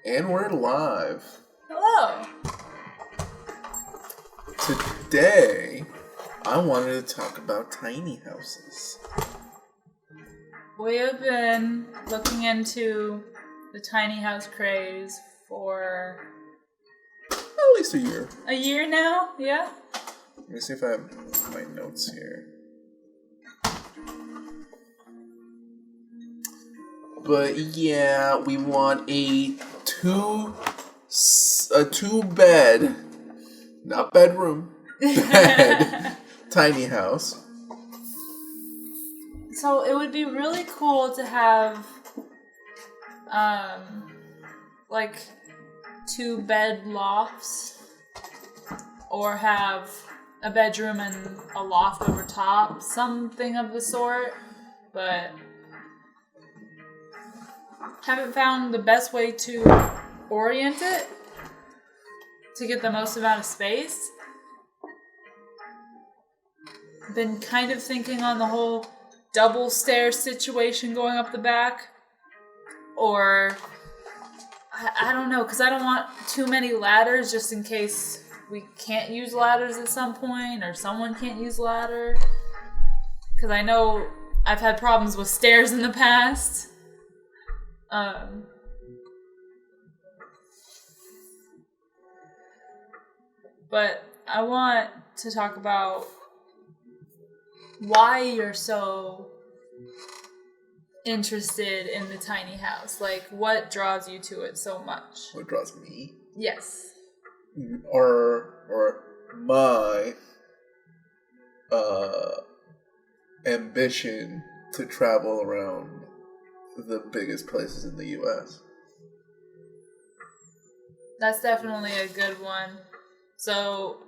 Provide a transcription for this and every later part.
And we're live. Hello. Today, I wanted to talk about tiny houses. We have been looking into the tiny house craze for At least a year. a year now, yeah? Let me see if I have my notes here. But yeah, we want a two bed, not bedroom, bed, tiny house. So it would be really cool to have, like 2-bed lofts, or have a bedroom and a loft over top, something of the sort, but haven't found the best way to orient it to get the most amount of space. Been kind of thinking on the whole double stair situation going up the back, or I don't know, because I don't want too many ladders just in case we can't use ladders at some point, or someone can't use ladder, because I know I've had problems with stairs in the past. But I want to talk about why you're so interested in the tiny house. Like, what draws you to it so much? What draws me? Yes. Or my ambition to travel around the biggest places in the U.S. That's definitely a good one. So,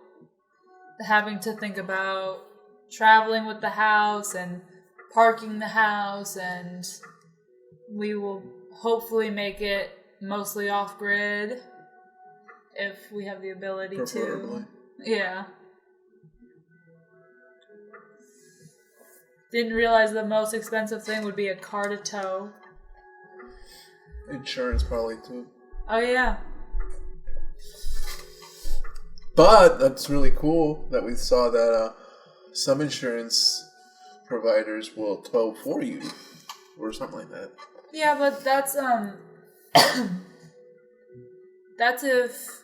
having to think about traveling with the house and parking the house, and we will hopefully make it mostly off-grid if we have the ability Preferably. to. Yeah. Didn't realize the most expensive thing would be a car to tow. Insurance probably too. Oh, yeah. But that's really cool that we saw that some insurance providers will tow for you or something like that. Yeah, but that's that's if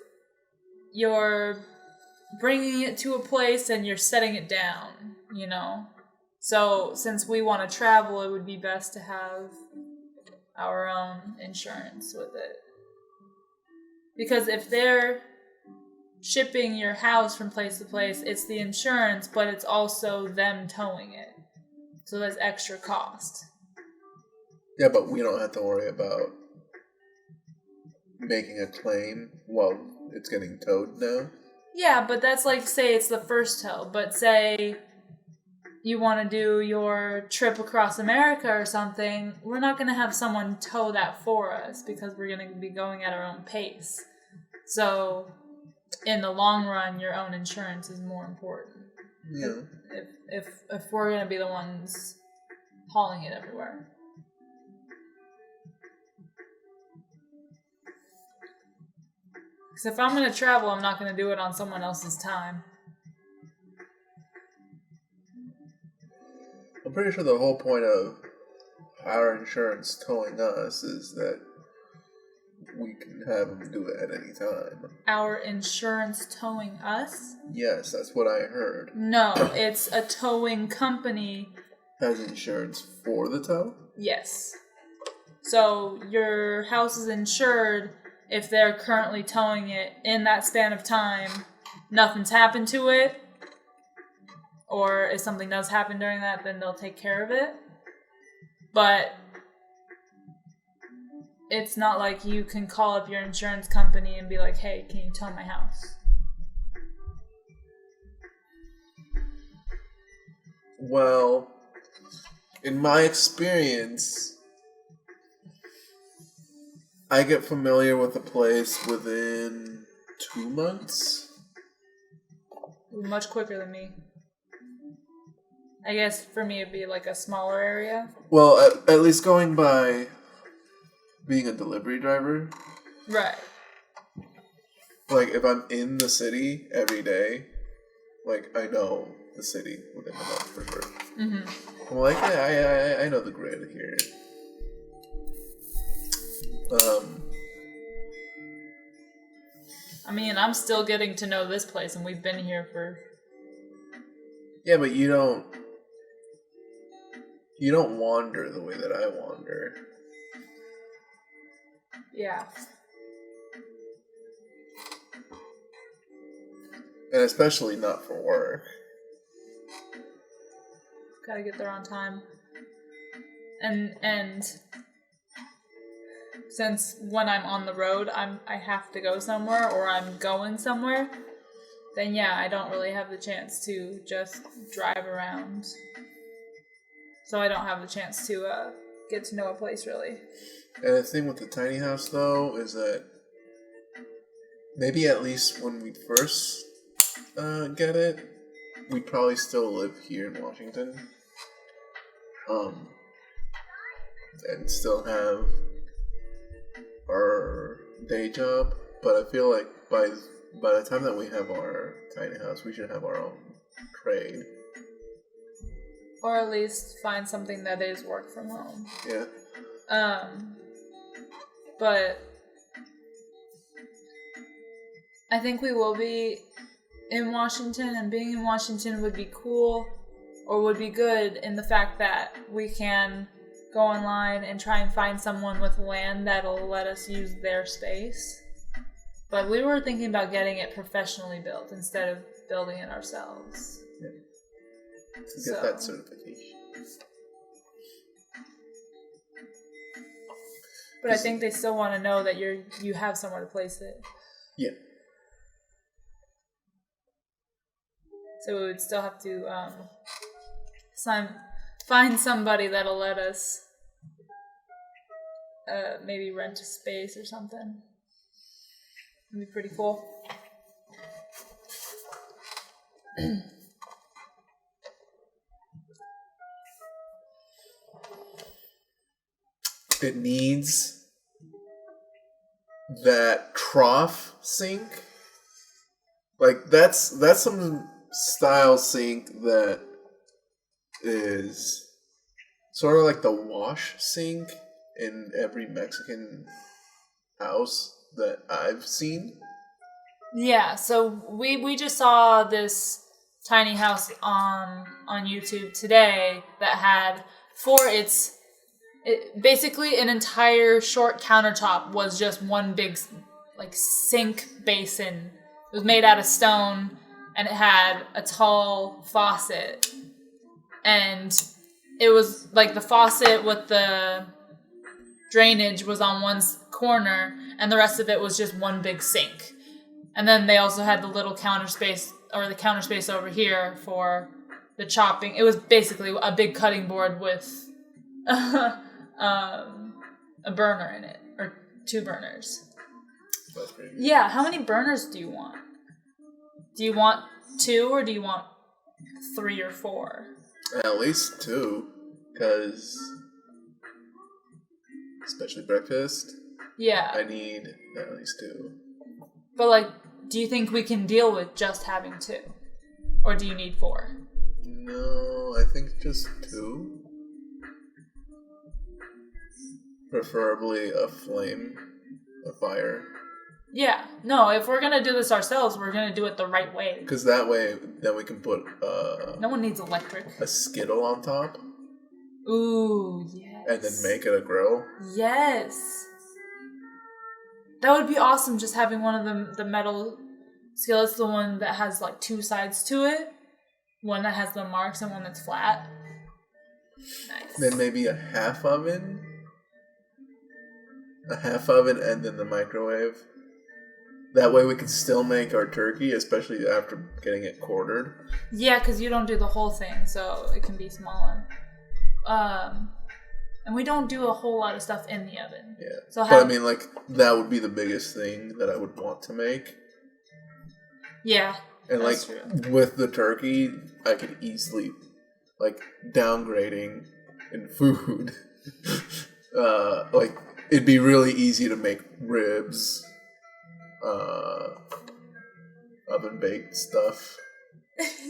you're bringing it to a place and you're setting it down, you know. So since we want to travel, it would be best to have our own insurance with it. Because if they're shipping your house from place to place, it's the insurance, but it's also them towing it. So there's extra cost. Yeah, but we don't have to worry about making a claim while it's getting towed now. Yeah, but that's like, say it's the first tow, but say you want to do your trip across America or something, we're not going to have someone tow that for us because we're going to be going at our own pace. So in the long run, your own insurance is more important. Yeah. If we're going to be the ones hauling it everywhere. Because if I'm going to travel, I'm not going to do it on someone else's time. I'm pretty sure the whole point of our insurance towing us is that we can have them do it at any time. Our insurance towing us? Yes, that's what I heard. No, it's a towing company. Has insurance for the tow? Yes. So your house is insured if they're currently towing it in that span of time. Nothing's happened to it. Or if something does happen during that, then they'll take care of it. But it's not like you can call up your insurance company and be like, hey, can you tow my house? Well, in my experience, I get familiar with a place within 2 months. Much quicker than me. I guess for me it'd be like a smaller area. Well, at least going by being a delivery driver, Right. Like, if I'm in the city every day, like, I know the city within a month for sure. Mm-hmm. I'm like, yeah, I know the grid here. I mean, I'm still getting to know this place, and we've been here for... Yeah, but you don't wander the way that I wander. Yeah. And especially not for work. Gotta get there on time. And since when I'm on the road, I have to go somewhere or I'm going somewhere, then yeah, I don't really have the chance to just drive around. So I don't have the chance to get to know a place really. And the thing with the tiny house though is that maybe at least when we first get it, we'd probably still live here in Washington. And still have our day job, but I feel like by the time that we have our tiny house, we should have our own trade. Or at least find something that is work from home. Yeah. But I think we will be in Washington, and being in Washington would be cool, or would be good in the fact that we can go online and try and find someone with land that'll let us use their space. But we were thinking about getting it professionally built instead of building it ourselves. Yeah. To get that certification. But I think they still want to know that you have somewhere to place it. Yeah. So we would still have to find somebody that'll let us maybe rent a space or something. It'd be pretty cool. It needs that trough sink. Like that's some style sink that is sort of like the wash sink in every Mexican house that I've seen. Yeah, so we just saw this tiny house on YouTube today that had basically an entire short countertop was just one big like sink basin. It was made out of stone and it had a tall faucet. And it was like the faucet with the drainage was on one corner and the rest of it was just one big sink. And then they also had the little counter space over here for the chopping. It was basically a big cutting board with a burner in it, or 2 burners. That's pretty good. Yeah, how many burners do you want? Do you want 2 or do you want 3 or 4? At least 2, because especially breakfast. Yeah. I need at least 2. But like, do you think we can deal with just having 2? Or do you need 4? No, I think just 2. Preferably a fire. Yeah. No, if we're going to do this ourselves, we're going to do it the right way. Because that way, then we can put no one needs electric. a skittle on top. Ooh, yes. And then make it a grill. Yes. That would be awesome, just having one of the metal skillets, the one that has like 2 sides to it. One that has the marks and one that's flat. Nice. Then maybe a half oven. A half oven and then the microwave. That way we can still make our turkey, especially after getting it quartered. Yeah, because you don't do the whole thing, so it can be smaller. And we don't do a whole lot of stuff in the oven. Yeah. So but I mean, like, that would be the biggest thing that I would want to make. Yeah. And like, true. With the turkey, I could easily, like, downgrading in food. Like, it'd be really easy to make ribs, oven baked stuff.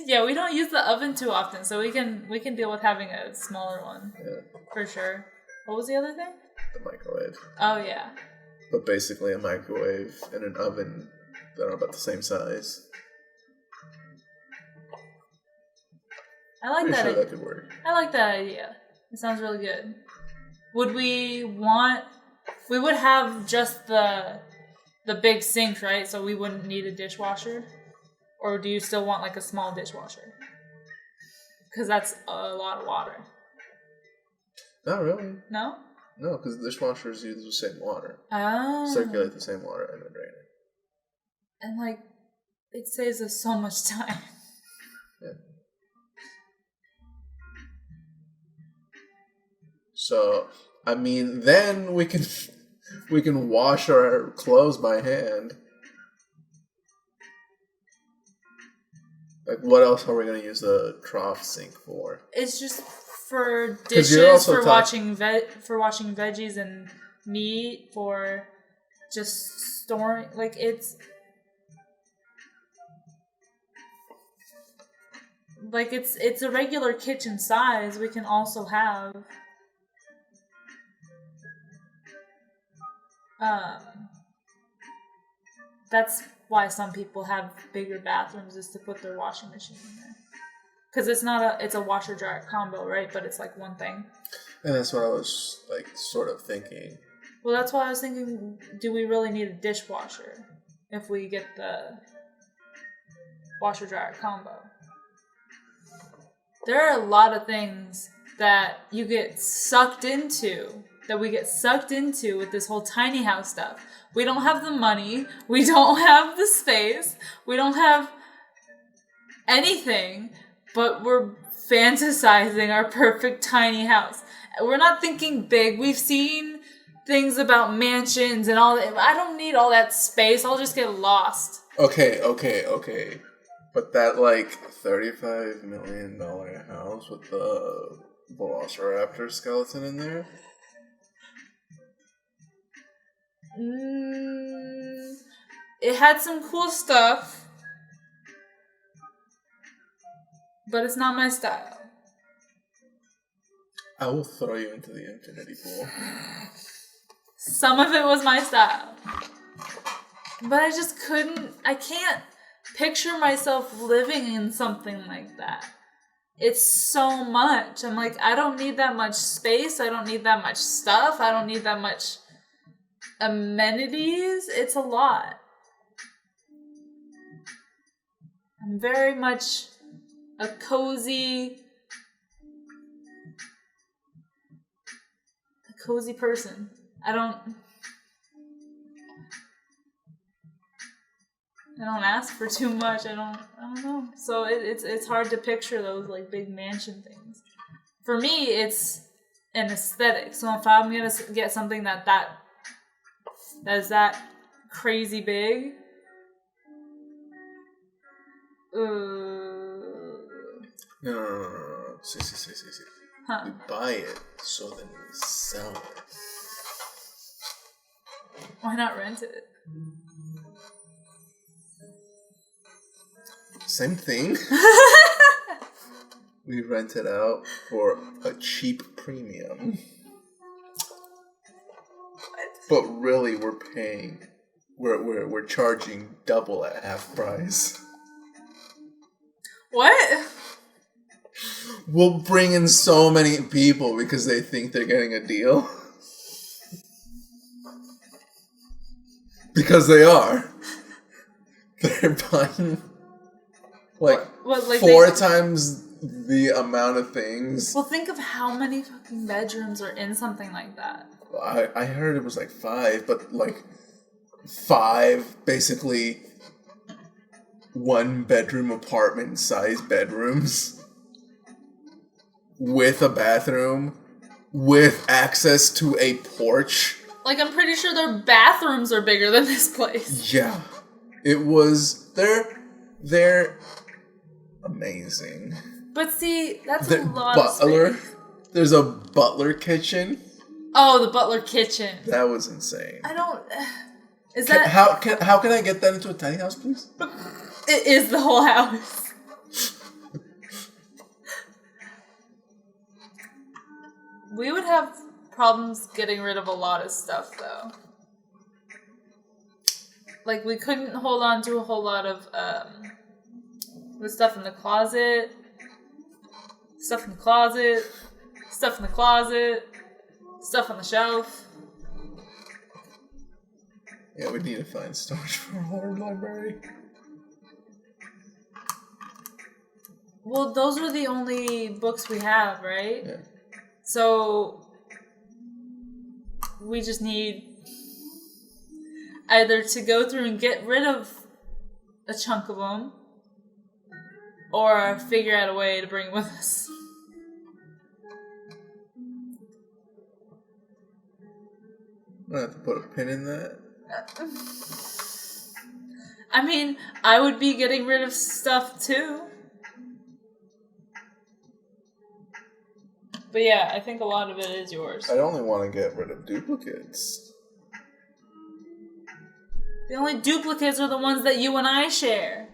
Yeah, we don't use the oven too often, so we can deal with having a smaller one. Yeah. For sure. What was the other thing? The microwave. Oh yeah. But basically a microwave and an oven that are about the same size. I like Pretty that. sure that could work. I like that idea. It sounds really good. Would we want? We would have just the big sink, right? So we wouldn't need a dishwasher. Or do you still want like a small dishwasher? Because that's a lot of water. Not really. No? No, because the dishwashers use the same water. Oh. Circulate the same water and then drain it. And like, it saves us so much time. Yeah. So, I mean, then we can wash our clothes by hand. Like, what else are we going to use the trough sink for? It's just for dishes, for washing veggies and meat, for just storing. Like, it's a regular kitchen size. We can also have that's why some people have bigger bathrooms, is to put their washing machine in there. Because it's a washer dryer combo, right? But it's like one thing. And that's what I was like sort of thinking. Well, that's why I was thinking, do we really need a dishwasher if we get the washer dryer combo? There are a lot of things that you get sucked into, that we get sucked into with this whole tiny house stuff. We don't have the money. We don't have the space. We don't have anything, but we're fantasizing our perfect tiny house. We're not thinking big. We've seen things about mansions and all that. I don't need all that space. I'll just get lost. Okay. But that like $35 million house with the Velociraptor skeleton in there? It had some cool stuff, but it's not my style. I will throw you into the infinity pool. Some of it was my style, but I can't picture myself living in something like that. It's so much. I'm like, I don't need that much space. I don't need that much stuff. I don't need that much amenities. It's a lot. I'm very much a cozy person. I don't ask for too much. I don't know. So it's hard to picture those like big mansion things. For me, it's an aesthetic. So if I'm gonna get something that is that crazy big, No. See. Huh. We buy it, so then we sell it. Why not rent it? Same thing. We rent it out for a cheap premium. But really, we're charging double at half price. What? We'll bring in so many people because they think they're getting a deal. Because they are. They're buying like 4 times the amount of things. Well, think of how many fucking bedrooms are in something like that. I heard it was like 5, but like 5 basically 1-bedroom apartment size bedrooms with a bathroom with access to a porch. Like, I'm pretty sure their bathrooms are bigger than this place. Yeah. It was they're amazing. But see, that's a lot butler, of space. There's a butler kitchen. Oh, the Butler Kitchen. That was insane. I don't... Is Can, that... how can I get that into a tiny house, please? It is the whole house. We would have problems getting rid of a lot of stuff, though. Like, we couldn't hold on to a whole lot of the stuff in the closet. Stuff in the closet. Stuff in the closet. Stuff on the shelf. Yeah, we need to find storage for our library. Well, those are the only books we have, right? Yeah. So, we just need either to go through and get rid of a chunk of them, or figure out a way to bring with us. I'm gonna have to put a pin in that. I mean, I would be getting rid of stuff too. But yeah, I think a lot of it is yours. I only want to get rid of duplicates. The only duplicates are the ones that you and I share.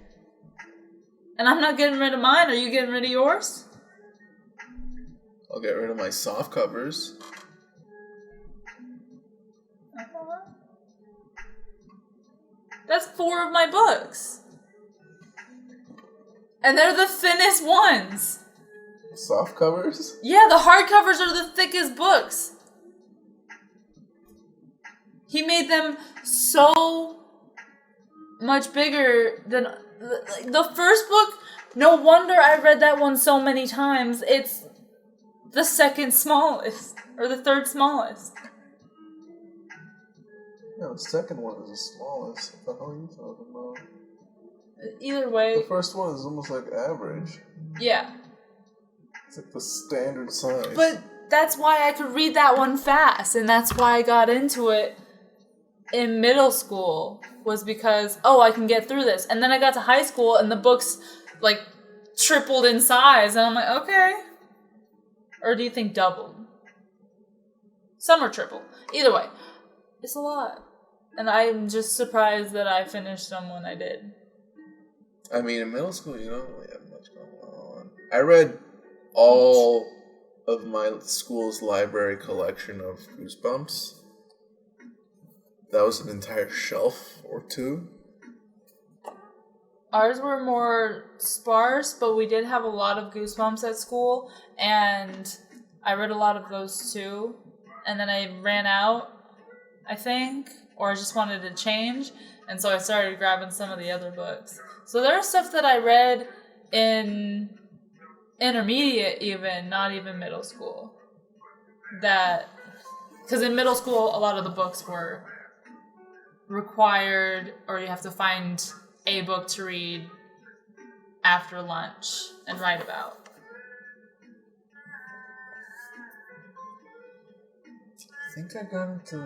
And I'm not getting rid of mine. Are you getting rid of yours? I'll get rid of my soft covers. That's 4 of my books. And they're the thinnest ones. Soft covers? Yeah, the hardcovers are the thickest books. He made them so much bigger than... The first book, no wonder I read that one so many times. It's the second smallest. Or the third smallest. No, the second one is the smallest. What the hell are you talking about? Either way. The first one is almost like average. Yeah. It's like the standard size. But that's why I could read that one fast. And that's why I got into it in middle school. Was because, I can get through this. And then I got to high school and the books, like, tripled in size. And I'm like, okay. Or do you think doubled? Some are triple. Either way. It's a lot. And I'm just surprised that I finished them when I did. I mean, in middle school, you don't really have much going on. I read all of my school's library collection of Goosebumps. That was an entire shelf or two. Ours were more sparse, but we did have a lot of Goosebumps at school. And I read a lot of those too. And then I ran out, I think, or I just wanted to change, and so I started grabbing some of the other books. So there was stuff that I read in intermediate even, not even middle school. Because in middle school, a lot of the books were required, or you have to find a book to read after lunch and write about. I think I got into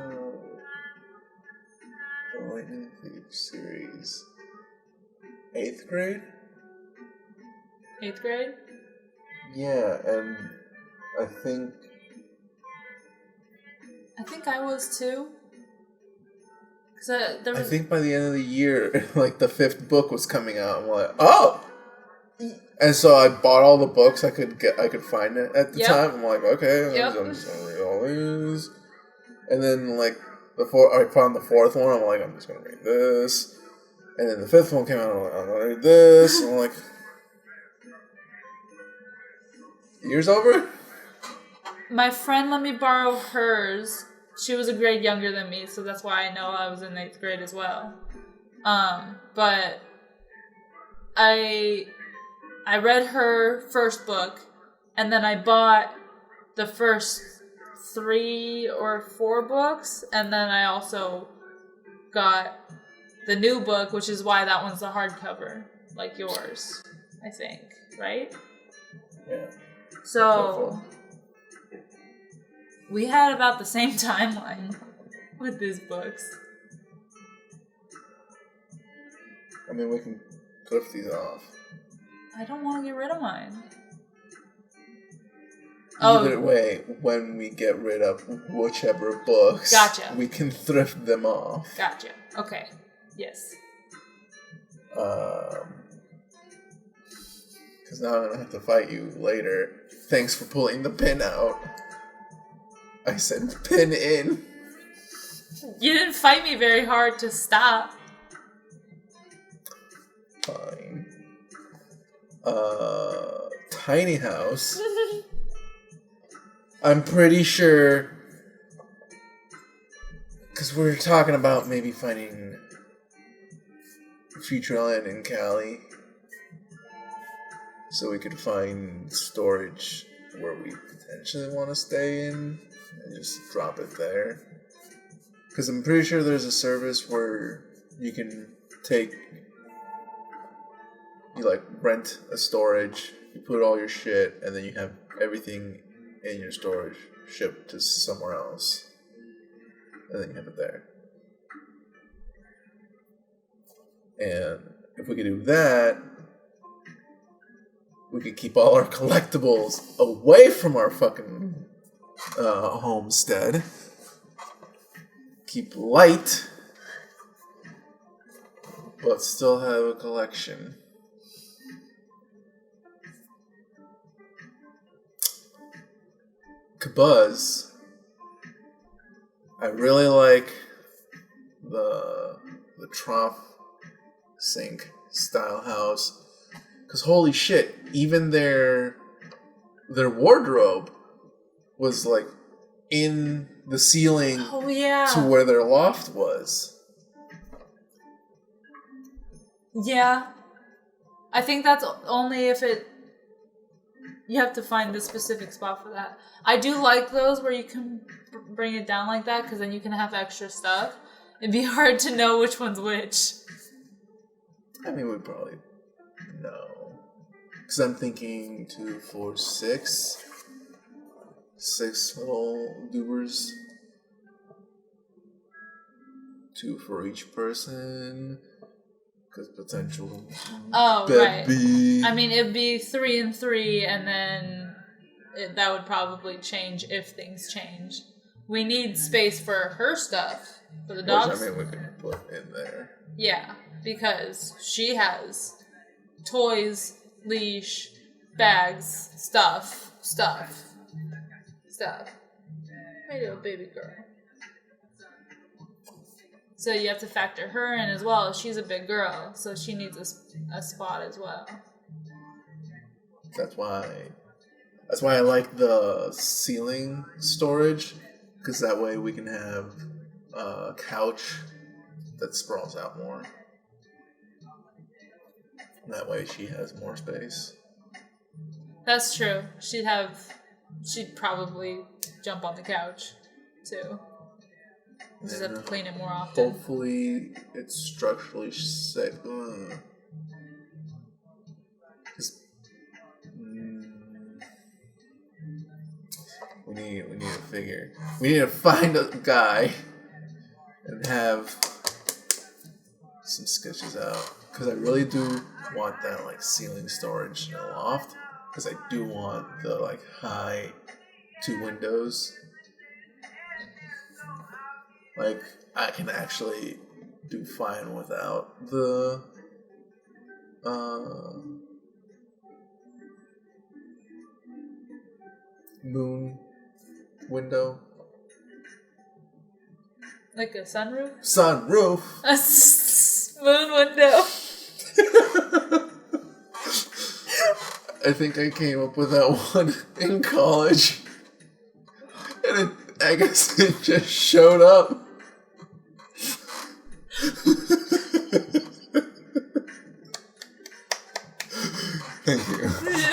the Lightning Thief series 8th grade? 8th grade? Yeah, and I think I was too. I think by the end of the year, like, the 5th book was coming out. I'm like, oh! And so I bought all the books I could find it at the time. I'm like, okay, I'm just gonna read all these. And then, like, I found the 4th one. I'm like, I'm just gonna read this. And then the 5th one came out. I'm like, I'm gonna read this. And I'm like, year's over? My friend let me borrow hers. She was a grade younger than me, so that's why I know I was in 8th grade as well. But I read her first book, and then I bought the first 3 or 4 books, and then I also got the new book, which is why that one's the hardcover, like yours, I think, right? Yeah. So we had about the same timeline with these books. I mean, we can clip these off. I don't want to get rid of mine. Either way, when we get rid of whichever books, gotcha. we can thrift them off. Gotcha. Okay. Yes. Because now I'm going to have to fight you later. Thanks for pulling the pin out. I said pin in. You didn't fight me very hard to stop. Fine. Tiny house. I'm pretty sure... Because we were talking about maybe finding Futureland in Cali. So we could find storage where we potentially want to stay in. And just drop it there. Because I'm pretty sure there's a service where you can you like rent a storage, you put all your shit, and then you have everything in your storage shipped to somewhere else. And then you have it there. And if we could do that, we could keep all our collectibles away from our fucking homestead. Keep light, but still have a collection. Kabuzz. I really like the trough sink style house. Because holy shit, even their wardrobe was like in the ceiling to where their loft was. Yeah. I think that's only if you have to find the specific spot for that. I do like those where you can bring it down like that, because then you can have extra stuff. It'd be hard to know which one's which. I mean, we'd probably know. Because I'm thinking 2, 4, 6. 6 little doobers. 2 for each person. Because potential. Oh, baby. Right. I mean, it'd be 3 and 3, and then that would probably change if things change. We need space for her stuff, for the dogs. Which, I mean, we can put in there. Yeah, because she has toys, leash, bags, stuff. Maybe a baby girl. So you have to factor her in as well. She's a big girl, so she needs a spot as well. That's why I like the ceiling storage, because that way we can have a couch that sprawls out more. That way she has more space. That's true. She'd probably jump on the couch too. Just have to clean it more often. Hopefully it's structurally safe. We need to figure. We need to find a guy and have some sketches out. Because I really do want that like ceiling storage in a loft. Because I do want the like high 2 windows. Like, I can actually do fine without the moon window. Like a sunroof? Sunroof! A moon window. I think I came up with that one in college. And I guess it just showed up.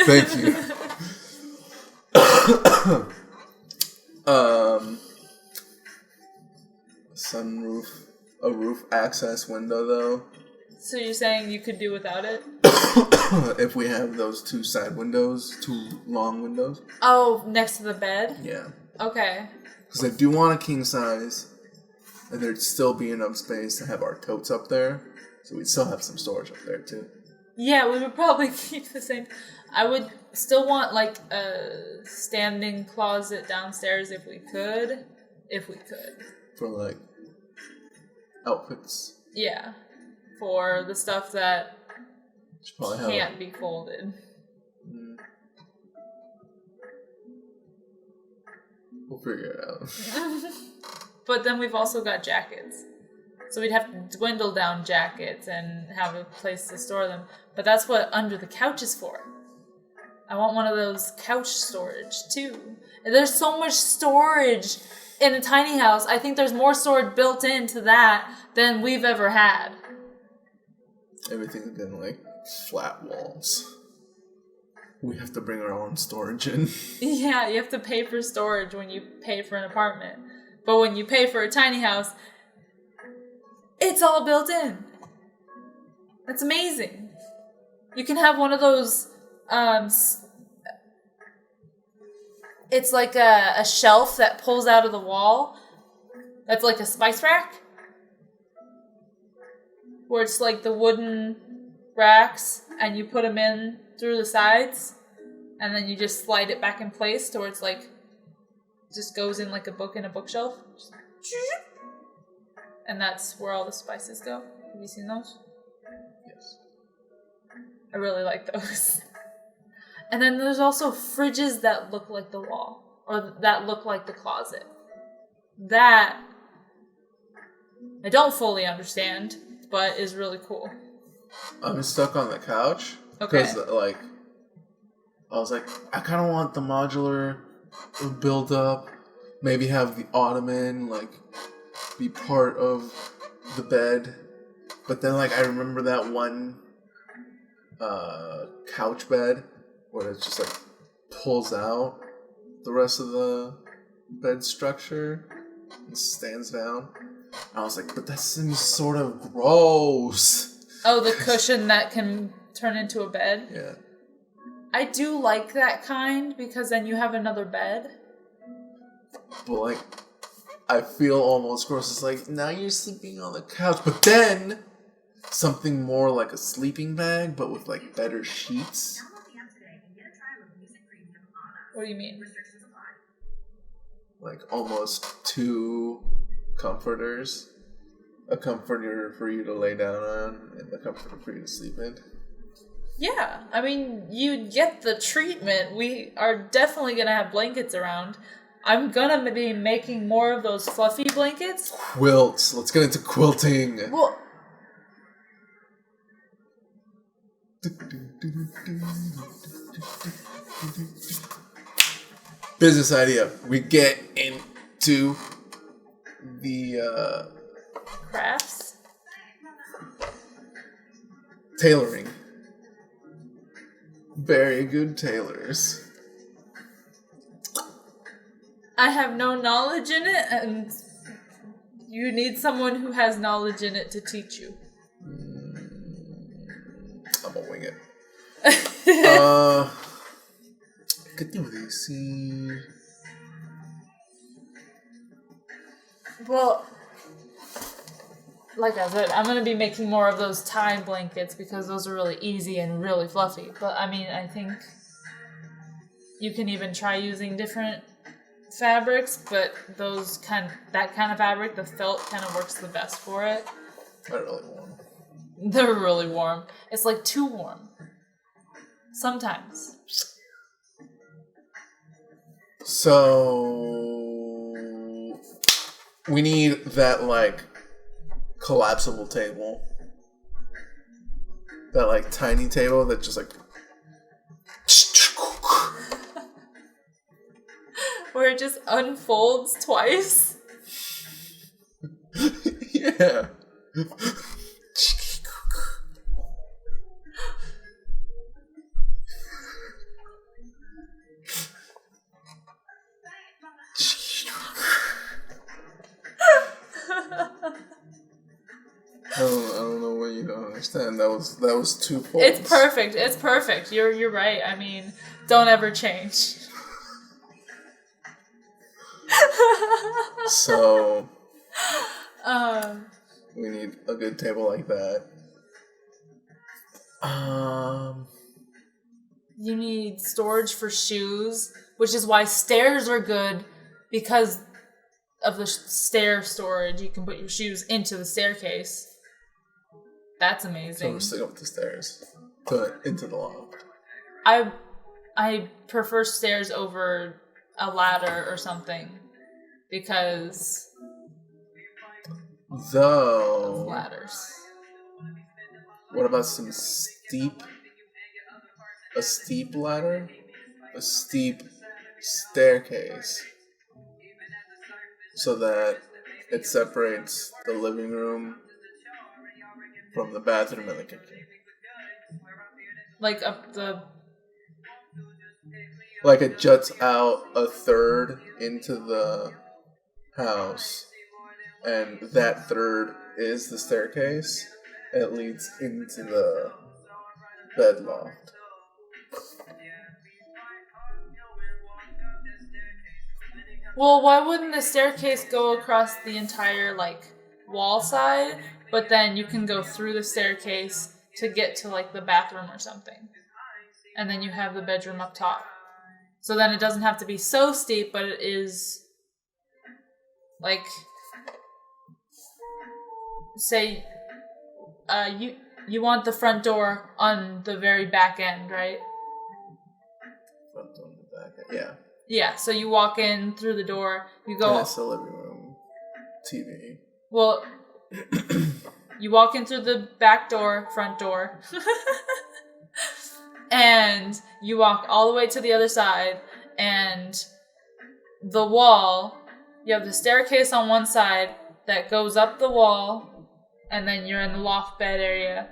Thank you. Sunroof, a roof access window though. So you're saying you could do without it? If we have those 2 side windows, 2 long windows. Oh, next to the bed? Yeah. Okay. Because I do want a king size, and there'd still be enough space to have our totes up there, so we'd still have some storage up there too. Yeah, we would probably keep the same. I would still want like a standing closet downstairs if we could. For like outfits. Yeah. For the stuff that can't be folded. We'll figure it out. But then we've also got jackets. So we'd have to dwindle down jackets and have a place to store them. But that's what under the couch is for. I want one of those couch storage too. And there's so much storage in a tiny house. I think there's more storage built into that than we've ever had. Everything's been like flat walls. We have to bring our own storage in. Yeah, you have to pay for storage when you pay for an apartment. But when you pay for a tiny house, it's all built in. That's amazing. You can have one of those, it's like a shelf that pulls out of the wall. That's like a spice rack. Where it's like the wooden racks and you put them in through the sides. And then you just slide it back in place to where it's like, just goes in like a book in a bookshelf. And that's where all the spices go. Have you seen those? Yes. I really like those. And then there's also fridges that look like the wall. Or that look like the closet. That I don't fully understand, but is really cool. I'm stuck on the couch. Okay. Because, like, I was like, I kind of want the modular build up. Maybe have the ottoman, like, be part of the bed. But then, like, I remember that one couch bed where it just, like, pulls out the rest of the bed structure and stands down. And I was like, but that seems sort of gross. Oh, the cushion that can turn into a bed? Yeah. I do like that kind because then you have another bed. But, like, I feel almost gross. It's like, now you're sleeping on the couch. But then, something more like a sleeping bag, but with, like, better sheets. What do you mean? Like, almost 2 comforters. A comforter for you to lay down on, and a comforter for you to sleep in. Yeah, I mean, you get the treatment. We are definitely going to have blankets around. I'm going to be making more of those fluffy blankets. Quilts. Let's get into quilting. Well, business idea. We get into the crafts? Tailoring. Very good tailors. I have no knowledge in it, and you need someone who has knowledge in it to teach you. I'm gonna wing it. ¿Qué te iba a decir? Well, like I said, I'm going to be making more of those tie blankets because those are really easy and really fluffy. But, I mean, I think you can even try using different fabrics, but that kind of fabric, the felt kind of works the best for it. They're really warm. They're really warm. It's like too warm. Sometimes. So we need that, like, collapsible table. That, like, tiny table that just, like... Where it just unfolds twice. Yeah. I don't know what you don't understand. That was 2 points. It's perfect. It's perfect. You're right. I mean, don't ever change. So we need a good table like that. you need storage for shoes, which is why stairs are good because of the stair storage. You can put your shoes into the staircase. That's amazing. So we're sticking with the stairs into the loft. I prefer stairs over a ladder or something because of ladders. What about some a steep ladder? A steep staircase so that it separates the living room from the bathroom and the kitchen. Like up the... Like it juts out a third into the house, and that third is the staircase. It leads into the bed loft. Well, why wouldn't the staircase go across the entire, like, wall side, but then you can go through the staircase to get to, like, the bathroom or something? And then you have the bedroom up top. So then it doesn't have to be so steep, but it is, like, say, you want the front door on the very back end, right? Front door on the back end, yeah. Yeah, so you walk in through the door, you go... And it's the living room TV. Well, you walk in through the back door, front door, and you walk all the way to the other side, and the wall, you have the staircase on one side that goes up the wall, and then you're in the loft bed area,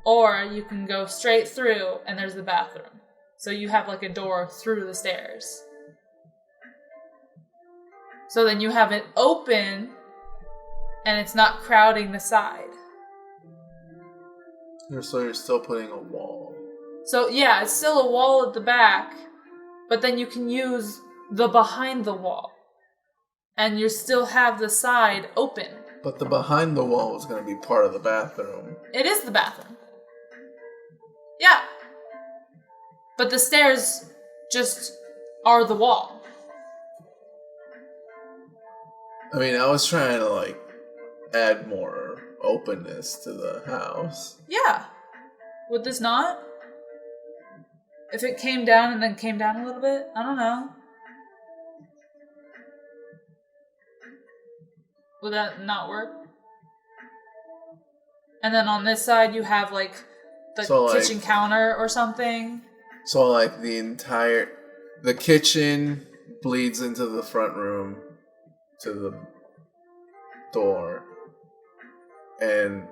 or you can go straight through, and there's the bathroom. So you have like a door through the stairs. So then you have it open, and it's not crowding the side. So you're still putting a wall. So yeah, it's still a wall at the back, but then you can use the behind the wall. And you still have the side open. But the behind the wall is going to be part of the bathroom. It is the bathroom. Yeah. But the stairs just are the wall. I mean, I was trying to, like, add more openness to the house. Yeah. Would this not? If it came down and then came down a little bit? I don't know. Would that not work? And then on this side you have, like, the kitchen counter or something. So, like, the kitchen bleeds into the front room to the door. And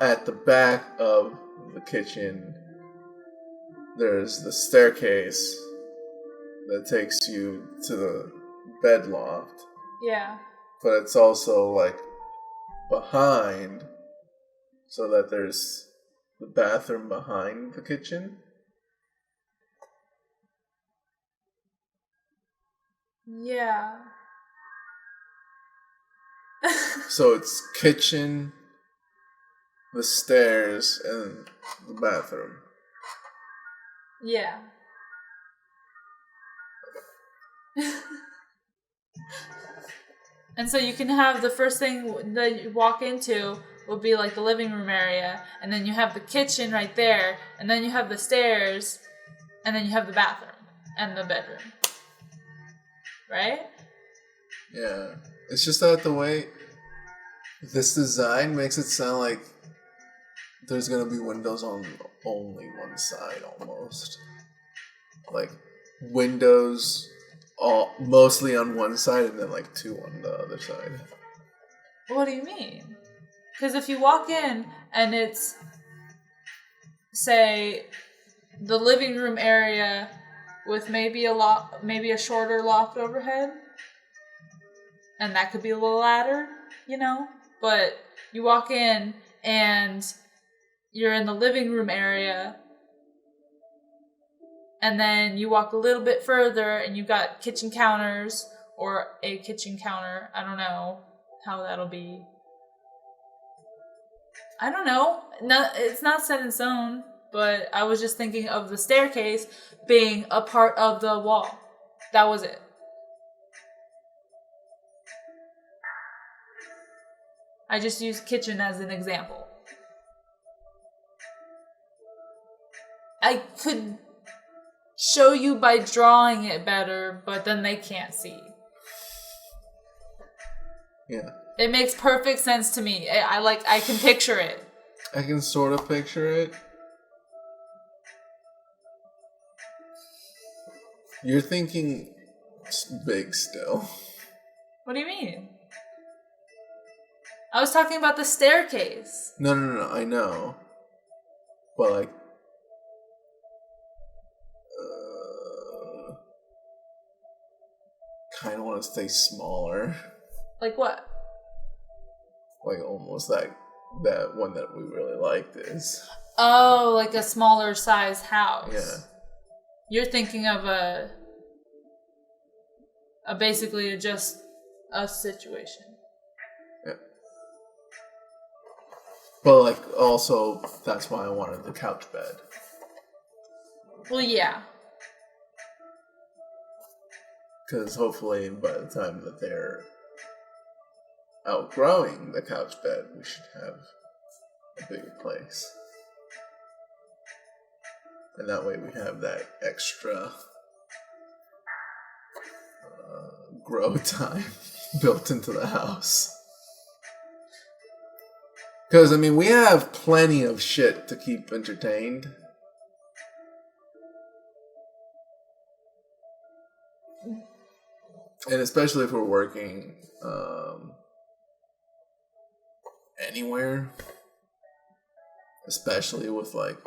at the back of the kitchen, there's the staircase that takes you to the bed loft. Yeah. But it's also, like, behind, so that there's the bathroom behind the kitchen. Yeah. So it's kitchen, the stairs, and the bathroom. Yeah. And so you can have the first thing that you walk into will be like the living room area, and then you have the kitchen right there, and then you have the stairs, and then you have the bathroom and the bedroom. Right? Yeah. It's just that the way this design makes it sound like there's going to be windows on only one side almost. Like windows mostly on one side and then like two on the other side. What do you mean? Because if you walk in and it's, say, the living room area with maybe a shorter loft overhead, and that could be a little ladder, you know? But you walk in and you're in the living room area, and then you walk a little bit further and you got kitchen counters or a kitchen counter. I don't know how that'll be. I don't know. No, it's not set in stone. But I was just thinking of the staircase being a part of the wall. That was it. I just used kitchen as an example. I could show you by drawing it better, but then they can't see. Yeah. It makes perfect sense to me. I can picture it. I can sort of picture it. You're thinking big still. What do you mean? I was talking about the staircase. No, I know. But like, kind of want to stay smaller. Like what? Like almost like that one that we really liked is. Oh, like a smaller size house. Yeah. You're thinking of a basically just a situation. Yeah. But like also that's why I wanted the couch bed. Well, yeah. Because hopefully by the time that they're outgrowing the couch bed, we should have a bigger place. And that way we have that extra grow time built into the house. Because, I mean, we have plenty of shit to keep entertained. And especially if we're working anywhere. Especially with, like,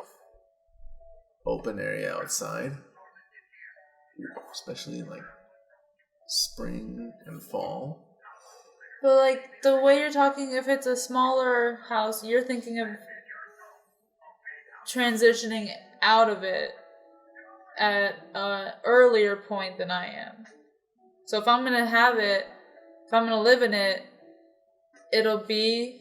open area outside. Especially in, like, spring and fall. But, like, the way you're talking, if it's a smaller house, you're thinking of transitioning out of it at an earlier point than I am. So if I'm going to have it, if I'm going to live in it, it'll be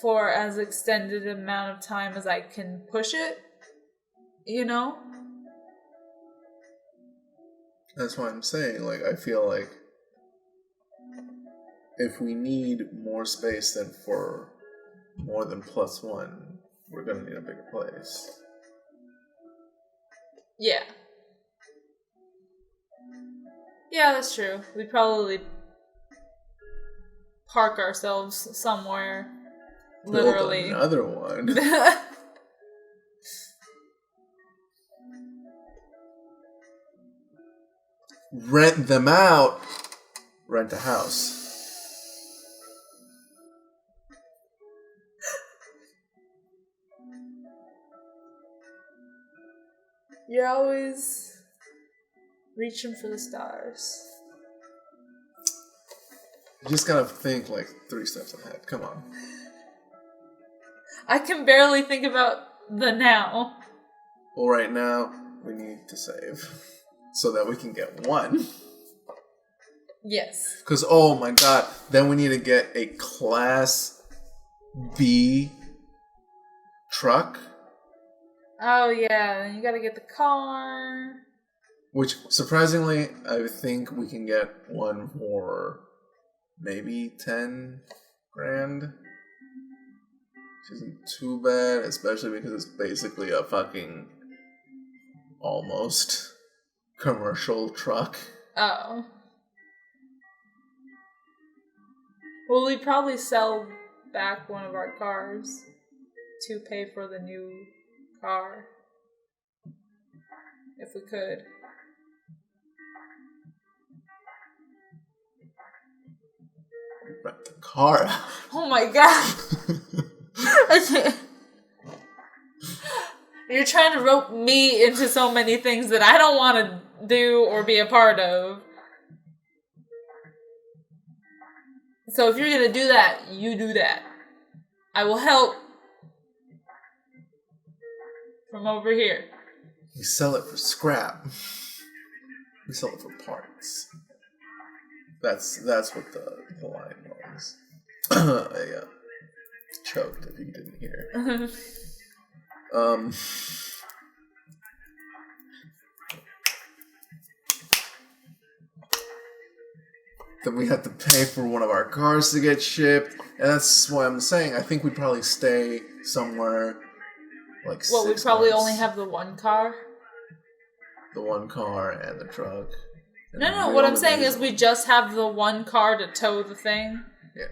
for as extended amount of time as I can push it, you know? That's why I'm saying, like, I feel like if we need more space than for more than +1, we're going to need a bigger place. Yeah. Yeah, that's true. We'd probably park ourselves somewhere. Literally. Build another one. Rent them out. Rent a house. You're always reaching for the stars. You just gotta think like 3 steps ahead. Come on. I can barely think about the now. Well, right now, we need to save. So that we can get 1. Yes. Because, oh my god, then we need to get a Class B truck. Oh, yeah. Then you gotta get the car. Which, surprisingly, I think we can get one for maybe 10 grand. Which isn't too bad, especially because it's basically a fucking almost commercial truck. Oh. Well, we'd probably sell back one of our cars to pay for the new car. If we could. Rent the car out. Oh my god! You're trying to rope me into so many things that I don't want to do or be a part of. So if you're going to do that, you do that. I will help from over here. We sell it for scrap. We sell it for parts. That's what the line was. Yeah. Choked if you didn't hear. Then we have to pay for one of our cars to get shipped. And that's why I'm saying I think we'd probably stay somewhere like 6 months. We'd probably only have the one car? The one car and the truck. And no, what I'm saying is we just have the one car to tow the thing? Yeah.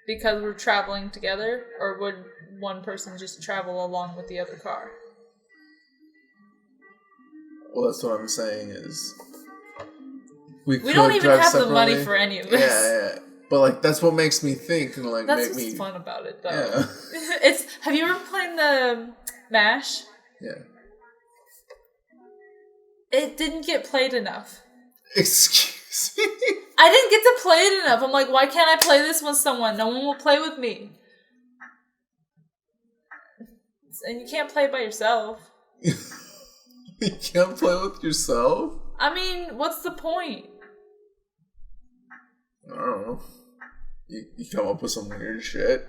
Because we're traveling together? Or would one person just travel along with the other car? Well, that's what I'm saying is... We don't even have the money for any of this. Yeah. But, like, that's what makes me think and, like, that's what's fun about it, though. Yeah. Have you ever played the MASH? Yeah. It didn't get played enough. Excuse me? I didn't get to play it enough. I'm like, why can't I play this with someone? No one will play with me. And you can't play by yourself. You can't play with yourself? I mean, what's the point? I don't know. You come up with some weird shit.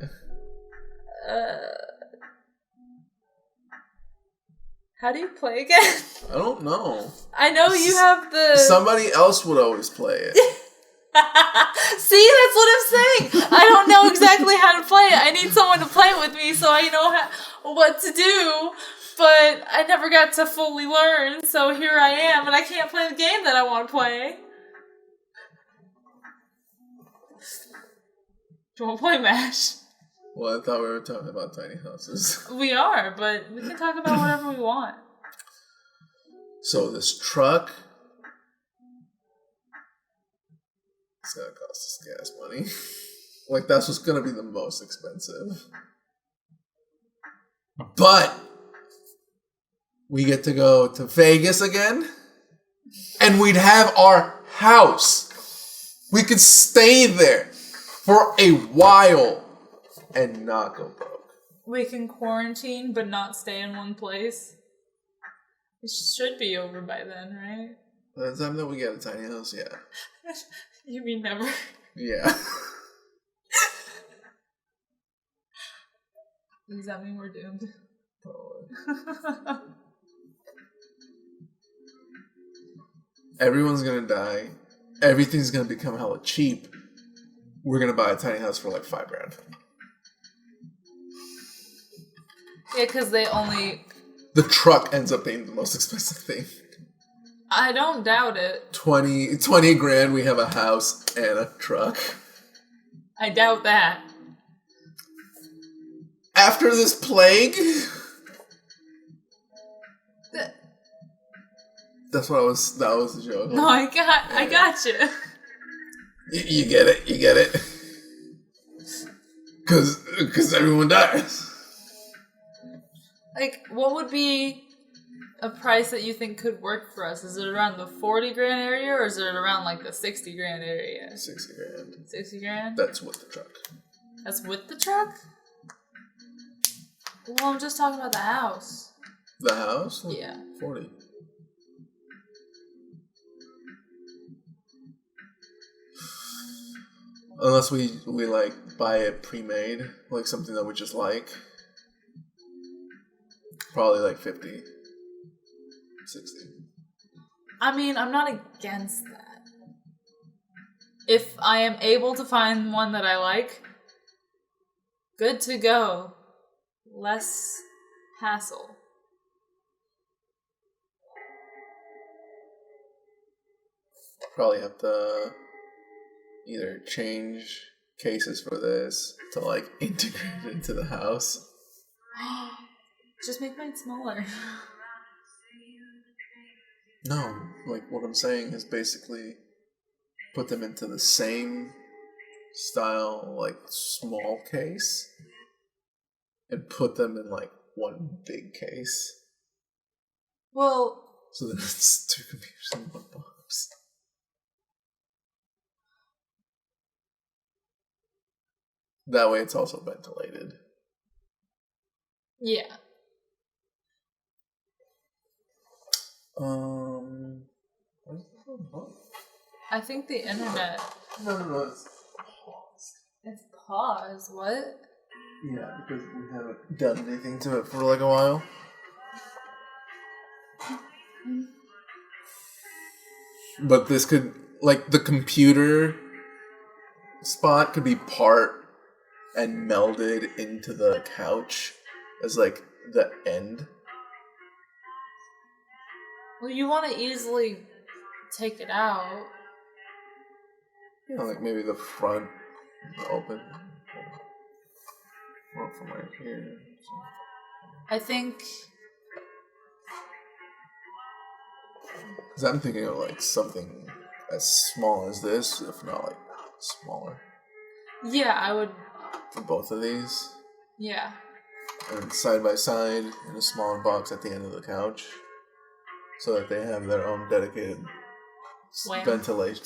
How do you play again? I don't know. I know you have the... Somebody else would always play it. See, that's what I'm saying. I don't know exactly how to play it. I need someone to play it with me so I know what to do. But I never got to fully learn, so here I am, and I can't play the game that I want to play. Do you want to play MASH? Well, I thought we were talking about tiny houses. We are, but we can talk about whatever we want. So this truck... It's gonna cost us gas money. Like, that's what's gonna be the most expensive. But... we get to go to Vegas again, and we'd have our house. We could stay there for a while and not go broke. We can quarantine but not stay in one place. It should be over by then, right? By the time that we get a tiny house, yeah. You mean never? Yeah. Does that mean we're doomed? Probably. Everyone's gonna die. Everything's gonna become hella cheap. We're gonna buy a tiny house for like $5,000. Yeah, because they only... The truck ends up being the most expensive thing. I don't doubt it. 20 grand, we have a house and a truck. I doubt that. After this plague... That was the joke. No, I got you. You get it. Because everyone dies. Like, what would be a price that you think could work for us? Is it around the 40 grand area, or is it around like the 60 grand area? 60 grand. 60 grand? That's with the truck. That's with the truck? Well, I'm just talking about the house. The house? Yeah. 40. Unless we like buy it pre-made, like something that we just like. Probably like 50, 60. I mean, I'm not against that. If I am able to find one that I like, good to go. Less hassle. Probably have to either change cases for this to like integrate it into the house. Just make mine smaller. No, like what I'm saying is basically put them into the same style, like small case, and put them in like one big case. Well, so then it's 2 computers in one box. That way it's also ventilated. Yeah. I think the internet... No, it's paused. It's paused? What? Yeah, because we haven't done anything to it for like a while. But this could, like, the computer spot could be part and melded into the couch as, like, the end. Well, you want to easily take it out. You know, like maybe the front open. Well, from right here. I think... Because I'm thinking of, like, something as small as this, if not, like, smaller. Yeah, I would... For both of these. Yeah. And side by side in a smaller box at the end of the couch. So that they have their own dedicated ventilation.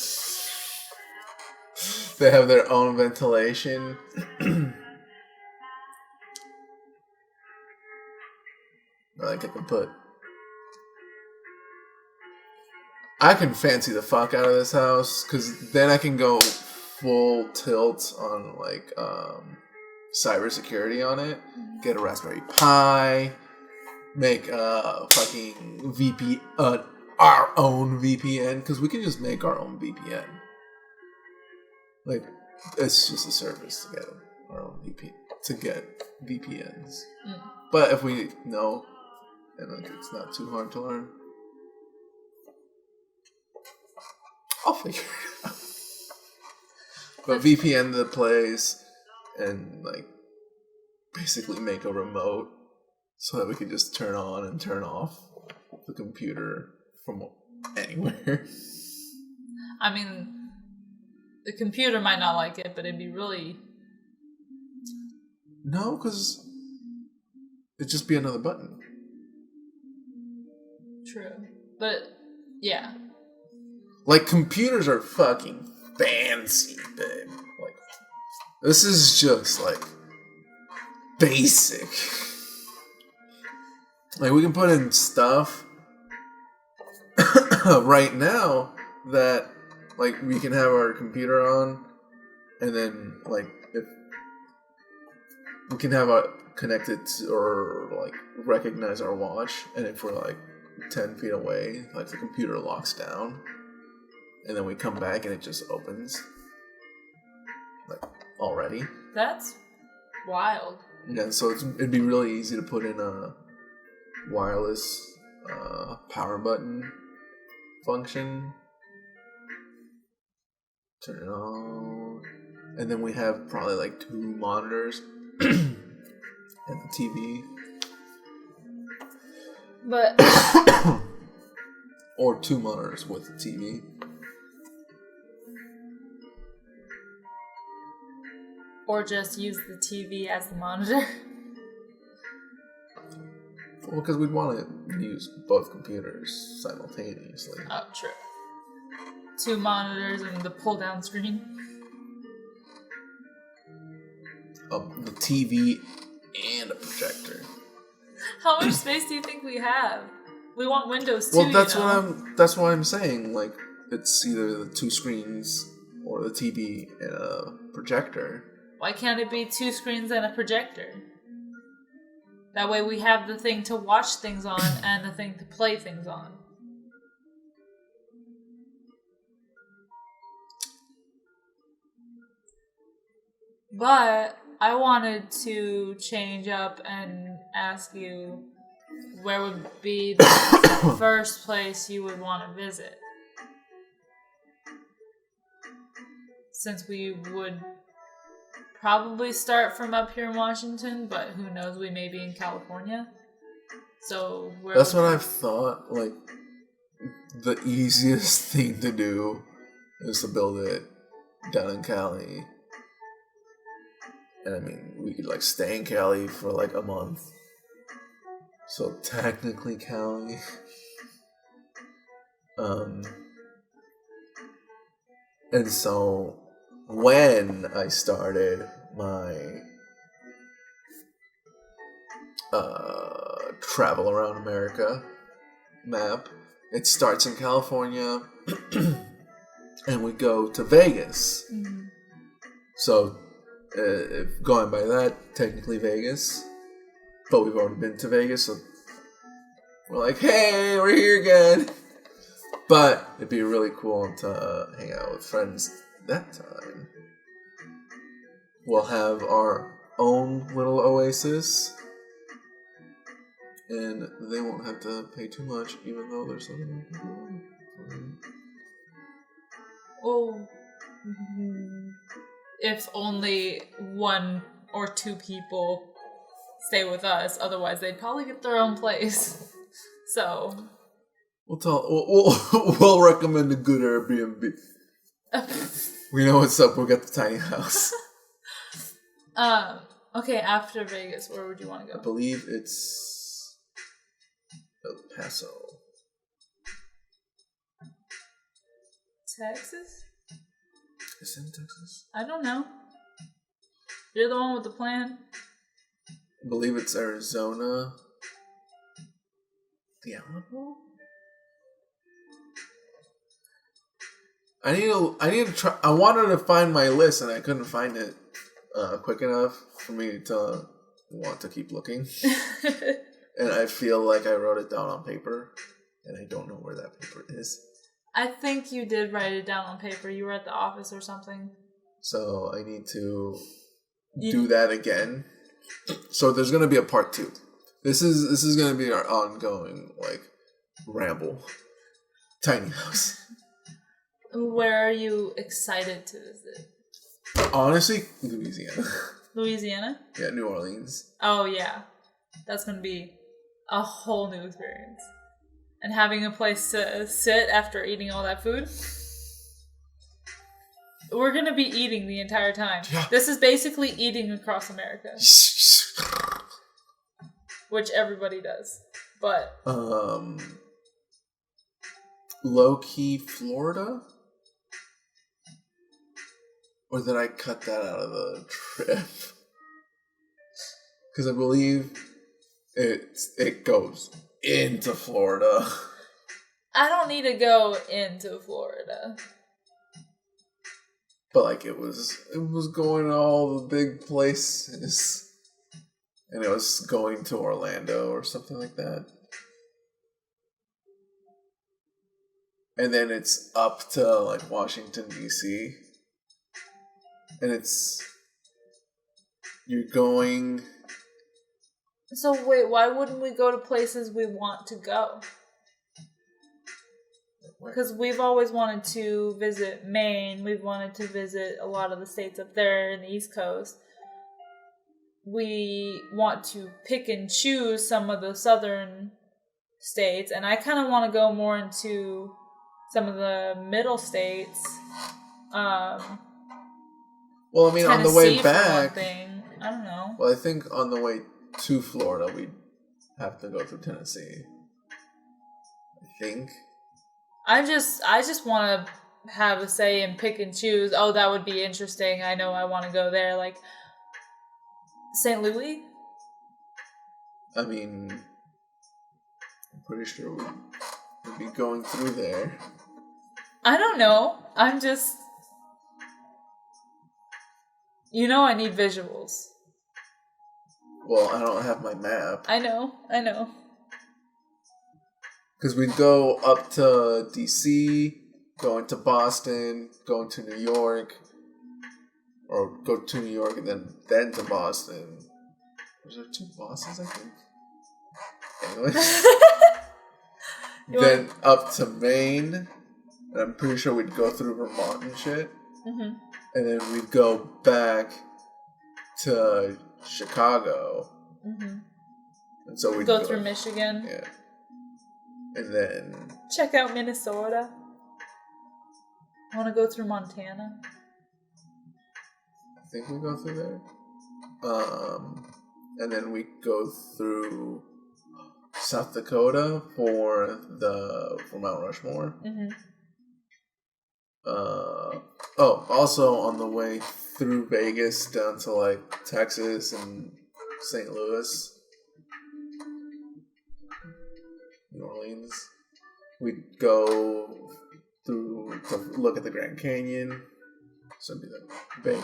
They have their own ventilation. Like I can fancy the fuck out of this house, because then I can go full tilt on, like, cybersecurity on it. Get a Raspberry Pi. Make a fucking our own VPN, because we can just make our own VPN. Like, it's just a service to get our own VPN, to get VPNs. But if we know, and like it's not too hard to learn, I'll figure it out. But VPN the place and like basically make a remote so that we can just turn on and turn off the computer from anywhere. I mean, the computer might not like it, but it'd be really... No, because it'd just be another button. True. But, yeah. Like, computers are fucking fancy, babe. Like, this is just, like, basic. Like, we can put in stuff right now that, like, we can have our computer on, and then, like, if we can have it connected to, or, like, recognize our watch, and if we're, like, 10 feet away, like, the computer locks down, and then we come back and it just opens, like, already. That's wild. Yeah, so it'd be really easy to put in a wireless power button function. Turn it on. And then we have probably like 2 monitors and the TV. But... or 2 monitors with the TV. Or just use the TV as the monitor. Well, because we'd want to use both computers simultaneously. Oh, true. 2 monitors and the pull-down screen. The TV and a projector. How much space do you think we have? We want Windows too. Well, that's what I'm saying. Like, it's either the 2 screens or the TV and a projector. Why can't it be 2 screens and a projector? That way we have the thing to watch things on and the thing to play things on. But I wanted to change up and ask you, where would be the first place you would want to visit? Since we would probably start from up here in Washington, but who knows, we may be in California. So that's what I've thought. Like, the easiest thing to do is to build it down in Cali. And I mean, we could like stay in Cali for like a month. So technically Cali. And so when I started my travel around America map, it starts in California and we go to Vegas. Mm-hmm. So if going by that, technically Vegas. But we've already been to Vegas, so we're like, hey, we're here again. But it'd be really cool to hang out with friends that time. We'll have our own little oasis. And they won't have to pay too much, even though there's something we can do. Well, if only 1 or 2 people stay with us, otherwise they'd probably get their own place. So we'll recommend a good Airbnb. We know what's up. We'll get the tiny house. Okay. After Vegas, where would you want to go? I believe it's El Paso. Texas? Is it in Texas? I don't know. You're the one with the plan. I believe it's Arizona. The Alamo? I need to try. I wanted to find my list and I couldn't find it quick enough for me to want to keep looking. And I feel like I wrote it down on paper, and I don't know where that paper is. I think you did write it down on paper. You were at the office or something. So I need to do that again. So there's gonna be a part 2. This is gonna be our ongoing ramble. Tiny house. Where are you excited to visit? Honestly, Louisiana. Louisiana? Yeah, New Orleans. Oh yeah, that's gonna be a whole new experience. And having a place to sit after eating all that food. We're gonna be eating the entire time. Yeah. This is basically eating across America. Which everybody does. But low-key Florida? Or did I cut that out of the trip? Because I believe it goes into Florida. I don't need to go into Florida. But it was going to all the big places. And it was going to Orlando or something like that. And then it's up to Washington DC. And you're going. So wait, why wouldn't we go to places we want to go? Because we've always wanted to visit Maine. We've wanted to visit a lot of the states up there in the East Coast. We want to pick and choose some of the southern states. And I kind of want to go more into some of the middle states. Well, I mean, Tennessee, on the way back. I don't know. Well, I think on the way to Florida, we'd have to go through Tennessee. I think. I just want to have a say and pick and choose. Oh, that would be interesting. I know I want to go there. St. Louis? I mean, I'm pretty sure we'd be going through there. I don't know. I'm just... I need visuals. Well, I don't have my map. I know. Because we'd go up to DC, going to Boston, going to New York, or go to New York and then to Boston. Was there 2 Bostons, I think? Anyway. Then up to Maine, and I'm pretty sure we'd go through Vermont and shit. Mm-hmm. And then we'd go back to Chicago. Mm-hmm. And so we'd go through Michigan. Yeah. And then... check out Minnesota. I want to go through Montana. I think we go through there. And then we go through South Dakota for Mount Rushmore. Mm-hmm. Also on the way through Vegas down to Texas and St. Louis, New Orleans, we'd go through to look at the Grand Canyon. So it'd be like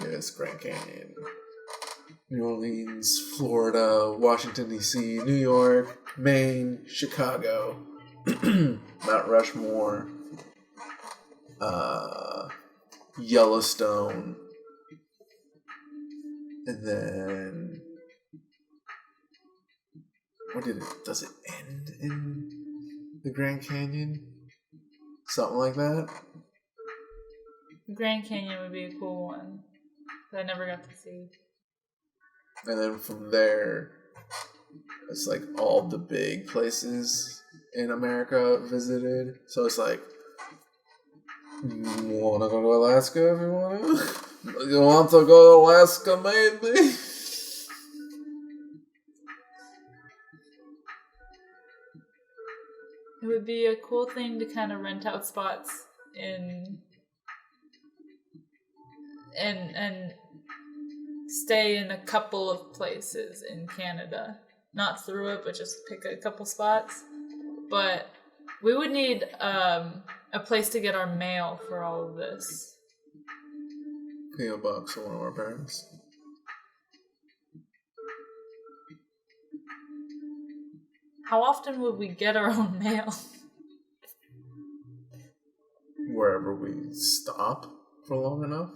Vegas, Grand Canyon, New Orleans, Florida, Washington, D.C., New York, Maine, Chicago, Mount Rushmore, Yellowstone, and then does it end in the Grand Canyon? Something like that? The Grand Canyon would be a cool one that I never got to see. And then from there, it's like all the big places in America visited. So it's like, you want to go to Alaska if you want to? You want to go to Alaska, maybe? It would be a cool thing to kind of rent out spots and stay in a couple of places in Canada. Not through it, but just pick a couple spots. But we would need a place to get our mail for all of this. P.O. box for one of our parents. How often would we get our own mail? Wherever we stop for long enough.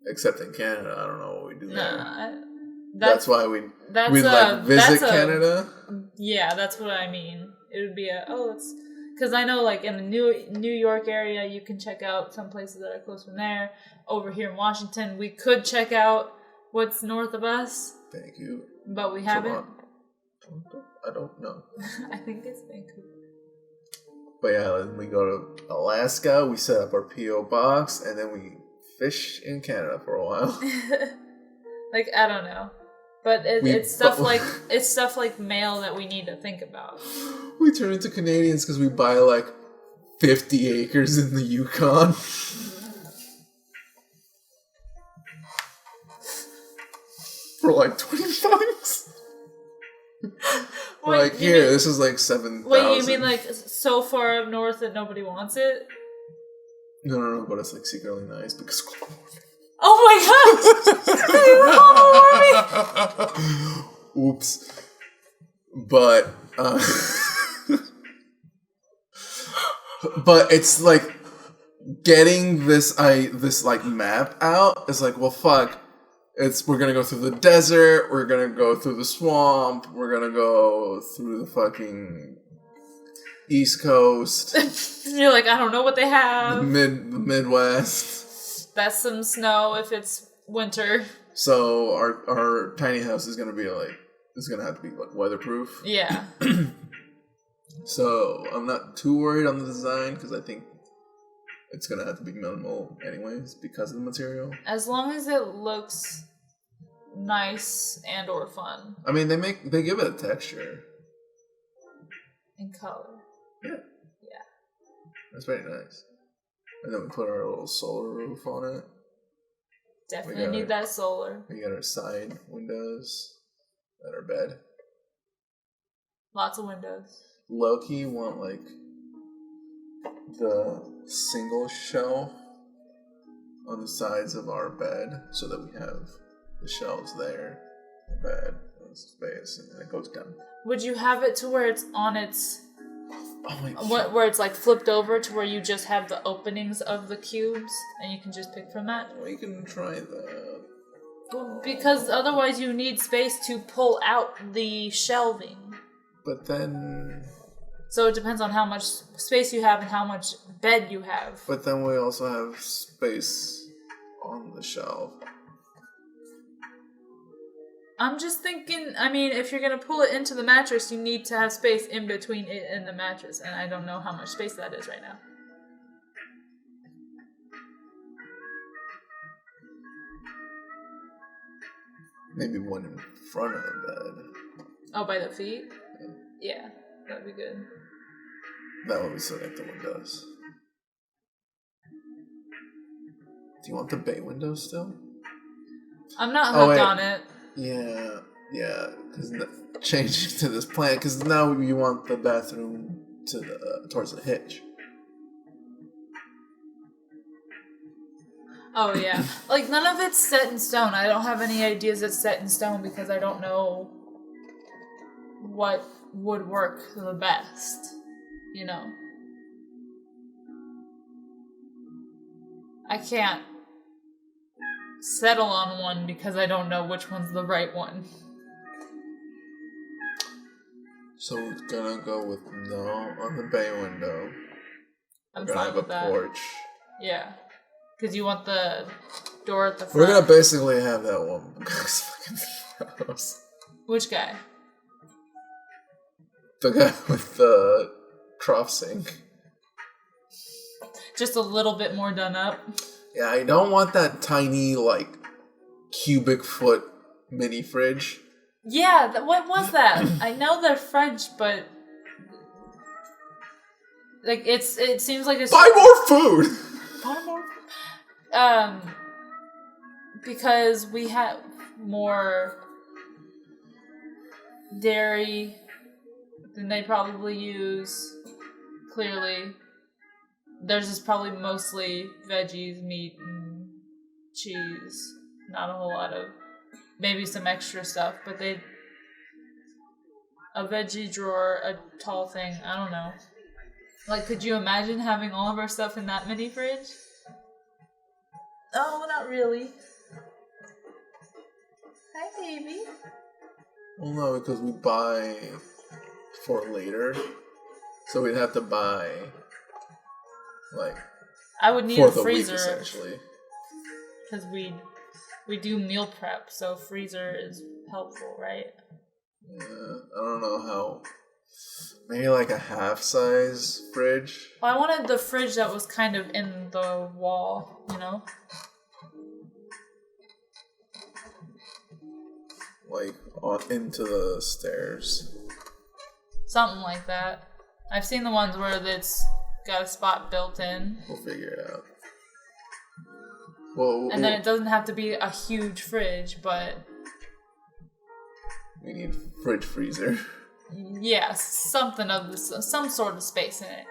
Except in Canada, I don't know what we do there. That's why we visit Canada. Yeah, that's what I mean. It would be because I know like in the New York area, you can check out some places that are close from there. Over here in Washington, we could check out what's north of us. Thank you. But we haven't. I don't know. I think it's Vancouver. But yeah, then we go to Alaska, we set up our P.O. box, and then we fish in Canada for a while. Like, I don't know. But it's stuff like mail that we need to think about. We turn into Canadians because we buy like 50 acres in the Yukon. For like $20. Like, here, this is like 7,000. Wait, you mean like so far up north that nobody wants it? No, but it's like secretly nice because global warming. Oh my god! Oops. But, but it's like getting this like map out. It's like, well, fuck. We're gonna go through the desert, we're gonna go through the swamp, we're gonna go through the fucking East Coast. You're like, I don't know what they have. The Midwest. That's some snow if it's winter. So our tiny house is gonna have to be like weatherproof. Yeah. So I'm not too worried on the design because I think it's gonna have to be minimal anyways because of the material. As long as it looks nice and or fun. I mean, they give it a texture. And color. Yeah. Yeah. That's very nice. And then we put our little solar roof on it. Definitely need that solar. We got our side windows at our bed. Lots of windows. Low-key want like the single shelf on the sides of our bed so that we have the shelves there, the bed, space, and then it goes down. Would you have it to where it's on its... Oh where it's like flipped over to where you just have the openings of the cubes and you can just pick from that? We can try that. Well, because otherwise you need space to pull out the shelving. But then... So it depends on how much space you have and how much bed you have. But then we also have space on the shelf. I'm just thinking, I mean, if you're going to pull it into the mattress, you need to have space in between it and the mattress. And I don't know how much space that is right now. Maybe one in front of the bed. Oh, by the feet? Yeah, that'd be good. That way we still get the windows. Do you want the bay windows still? I'm not hooked on it. Yeah. Yeah, because changing to this plan, because now you want the bathroom to towards the hitch. Oh, yeah. Like, none of it's set in stone. I don't have any ideas that's set in stone because I don't know what would work the best, you know? I can't settle on one because I don't know which one's the right one. So we're gonna go with no on the bay window. I'm we're gonna have with a that. Porch. Yeah. Because you want the door at the front. We're gonna basically have that one because fucking gross. Which guy? The guy with the trough sink. Just a little bit more done up. Yeah, I don't want that tiny, like, cubic foot mini fridge. Yeah, what was that? I know they're French, but like it seems like it's buy more food. Buy more. Because we have more dairy than they probably use. Clearly, theirs is probably mostly veggies, meat, and cheese. Not a whole lot of, maybe some extra stuff, but a veggie drawer, a tall thing, I don't know. Like, could you imagine having all of our stuff in that mini fridge? Oh, not really. Hi, baby. Well, no, because we buy for later. So we'd have to buy, like, I would need for a the freezer. Week, essentially. Because we do meal prep, so freezer is helpful, right? Yeah, I don't know how. Maybe like a half-size fridge. Well, I wanted the fridge that was kind of in the wall, you know? Like, into the stairs. Something like that. I've seen the ones where it's got a spot built in. We'll figure it out. Well, and then it doesn't have to be a huge fridge, but... we need fridge freezer. Yeah, something of this, some sort of space in it.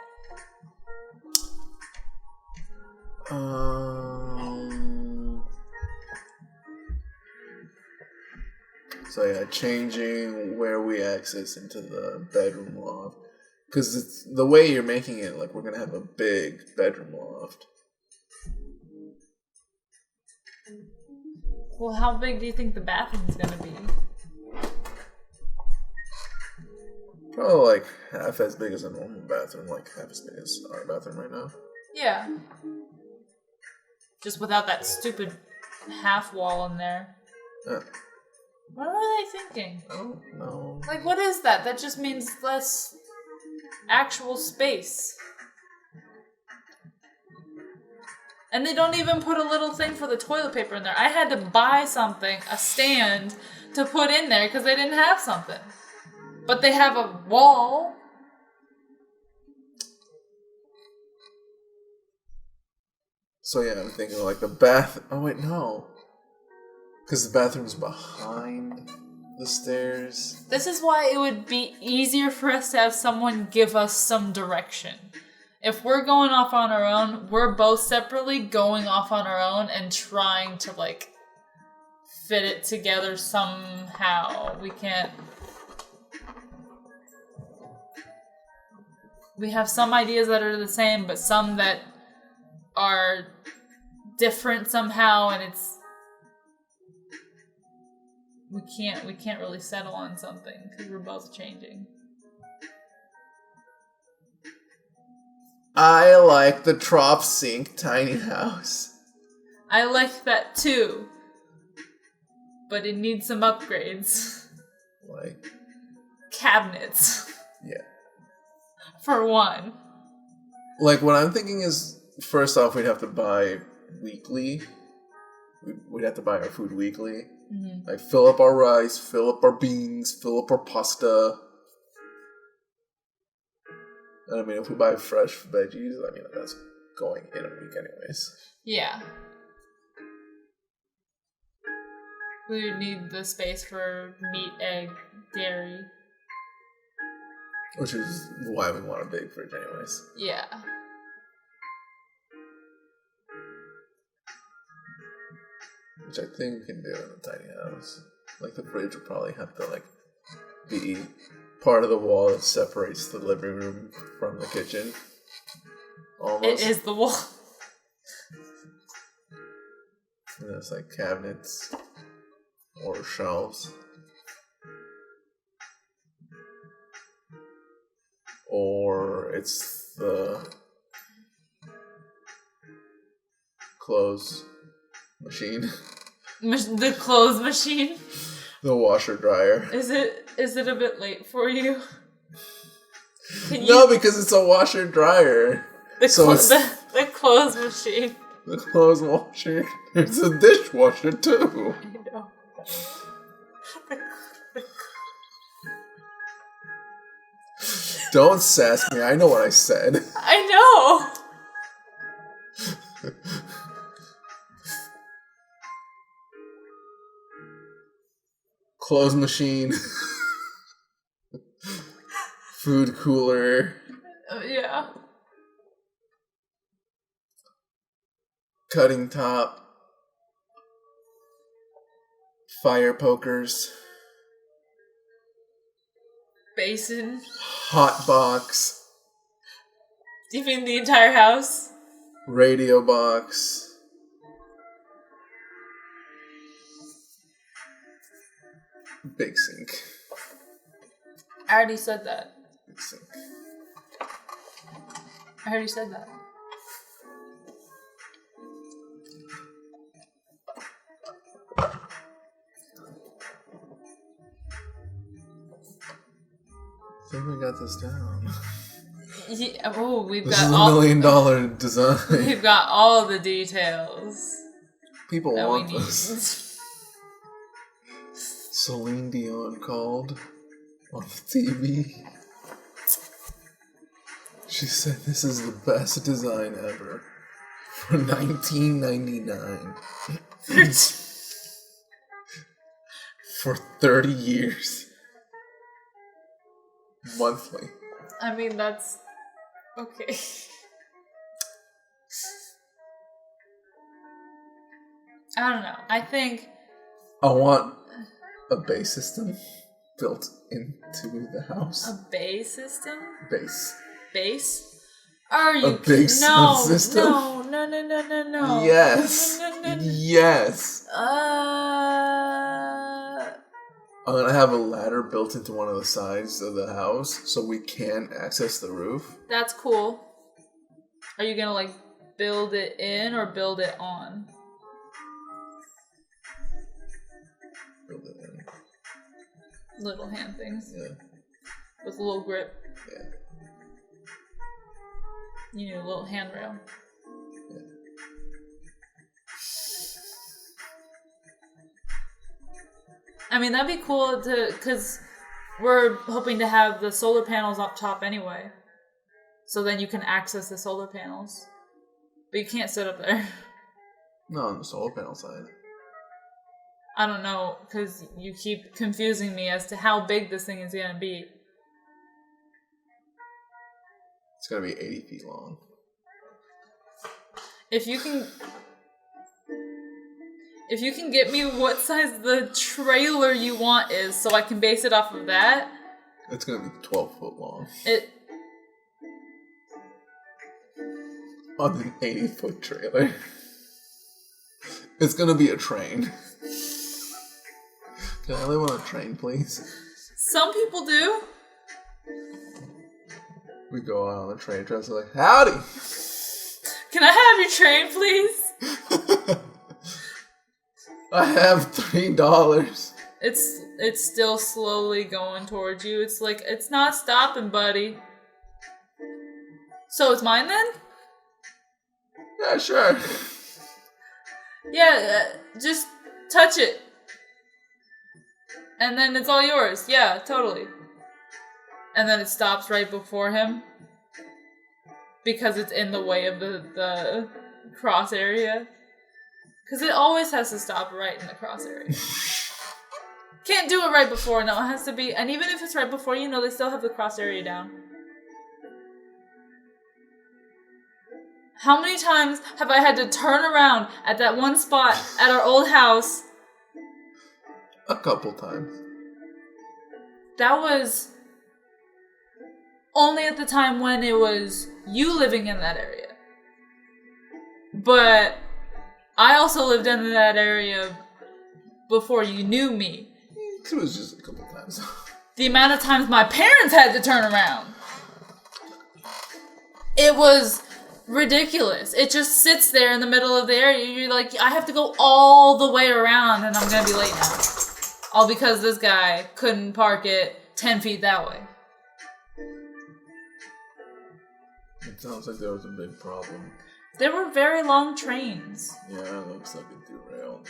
So yeah, changing where we access into the bedroom loft. Because it's the way you're making it, like we're going to have a big bedroom loft. Well, how big do you think the bathroom's going to be? Probably like half as big as a normal bathroom, like half as big as our bathroom right now. Yeah. Just without that stupid half wall in there. Yeah. What are they thinking? I don't know. Like, what is that? That just means less actual space. And they don't even put a little thing for the toilet paper in there. I had to buy something, a stand, to put in there because they didn't have something. But they have a wall. So yeah, I'm thinking like the bath... Oh wait, no. Because the bathroom's behind the stairs. This is why it would be easier for us to have someone give us some direction. If we're going off on our own, we're both separately going off on our own and trying to, like, fit it together somehow. We can't... We have some ideas that are the same, but some that are different somehow, and it's... We can't really settle on something, because we're both changing. I like the trough sink tiny house. I like that too. But it needs some upgrades. Like? Cabinets. Yeah. For one. Like, what I'm thinking is, first off, we'd have to buy weekly. We'd have to buy our food weekly. Mm-hmm. Like, fill up our rice, fill up our beans, fill up our pasta. I mean, if we buy fresh veggies, I mean, that's going in a week anyways. Yeah. We would need the space for meat, egg, dairy. Which is why we want a big fridge anyways. Yeah. Which I think we can do in a tiny house. Like, the fridge would probably have to, like, be part of the wall that separates the living room from the kitchen. Almost. It is the wall. And there's, like, cabinets or shelves. Or it's the clothes machine. The clothes machine? The washer dryer. Is it a bit late for you? No, because it's a washer dryer. The clothes machine. The clothes washer. It's a dishwasher too. I know. Don't sass me. I know what I said. I know. Clothes machine. Food cooler. Yeah. Cutting top. Fire pokers. Basin. Hot box. Do you mean the entire house? Radio box. Big sink. I already said that. Big sink. I already said that. I think we got this down. Yeah, oh, we've This got is all $1 million design. We've got all the details. People that want we need. this. Celine Dion called on the TV. She said this is the best design ever for $19.99 for 30 years monthly. I mean, that's okay. I don't know. I think I want a bass system built into the house. a bay system. Bass. Are you a big sound system? No. Yes. No. Yes. I'm gonna have a ladder built into one of the sides of the house so we can access the roof. That's cool. Are you gonna like build it in or build it on? Build it in. Little hand things. Yeah. With a little grip. Yeah. You need a little handrail. Yeah. I mean, that'd be cool because we're hoping to have the solar panels up top anyway. So then you can access the solar panels. But you can't sit up there. No, on the solar panel side. I don't know, because you keep confusing me as to how big this thing is going to be. It's gonna be 80 feet long. If you can get me what size the trailer you want is, so I can base it off of that. It's gonna be 12 foot long. On an 80-foot trailer. It's gonna be a train. Can I live on a train, please? Some people do. We go out on the train, tries to like, howdy! Can I have your train, please? I have $3. It's still slowly going towards you. It's like, it's not stopping, buddy. So it's mine then? Yeah, sure. Yeah, just touch it. And then it's all yours. Yeah, totally. And then it stops right before him. Because it's in the way of the cross area. Because it always has to stop right in the cross area. Can't do it right before. No, it has to be. And even if it's right before, they still have the cross area down. How many times have I had to turn around at that one spot at our old house? A couple times. That was only at the time when it was you living in that area. But I also lived in that area before you knew me. It was just a couple times. The amount of times my parents had to turn around. It was ridiculous. It just sits there in the middle of the area. You're like, I have to go all the way around and I'm going to be late now. All because this guy couldn't park it 10 feet that way. It sounds like there was a big problem. There were very long trains. Yeah, it looks like it derailed.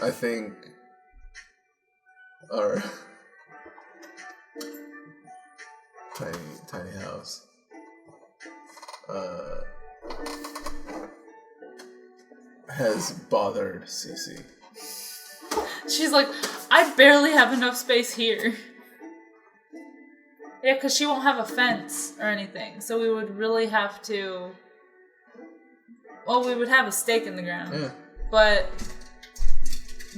I think our tiny house has bothered Cece. She's like, I barely have enough space here. Yeah, because she won't have a fence or anything. So we would really have to... Well, we would have a stake in the ground. Yeah. But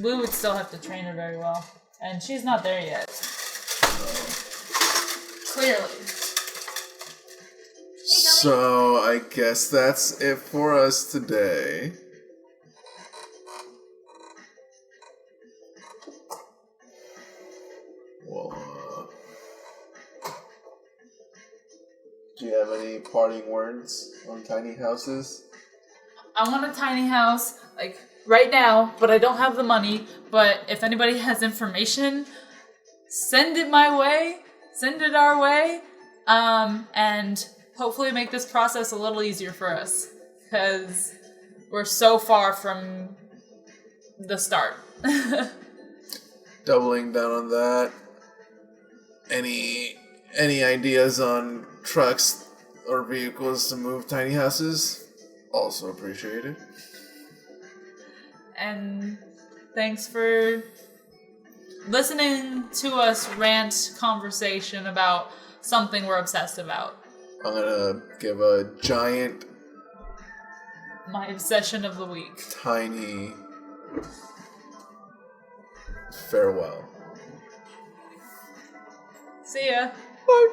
we would still have to train her very well. And she's not there yet. Clearly. So, I guess that's it for us today. Well, do you have any parting words on tiny houses? I want a tiny house, like, right now, but I don't have the money. But if anybody has information, send it my way. Send it our way. And hopefully make this process a little easier for us. Because we're so far from the start. Doubling down on that. Any ideas on trucks or vehicles to move tiny houses? Also appreciated. And thanks for listening to us rant conversation about something we're obsessed about. I'm gonna give a giant... My obsession of the week. Tiny... farewell. See ya. Bye.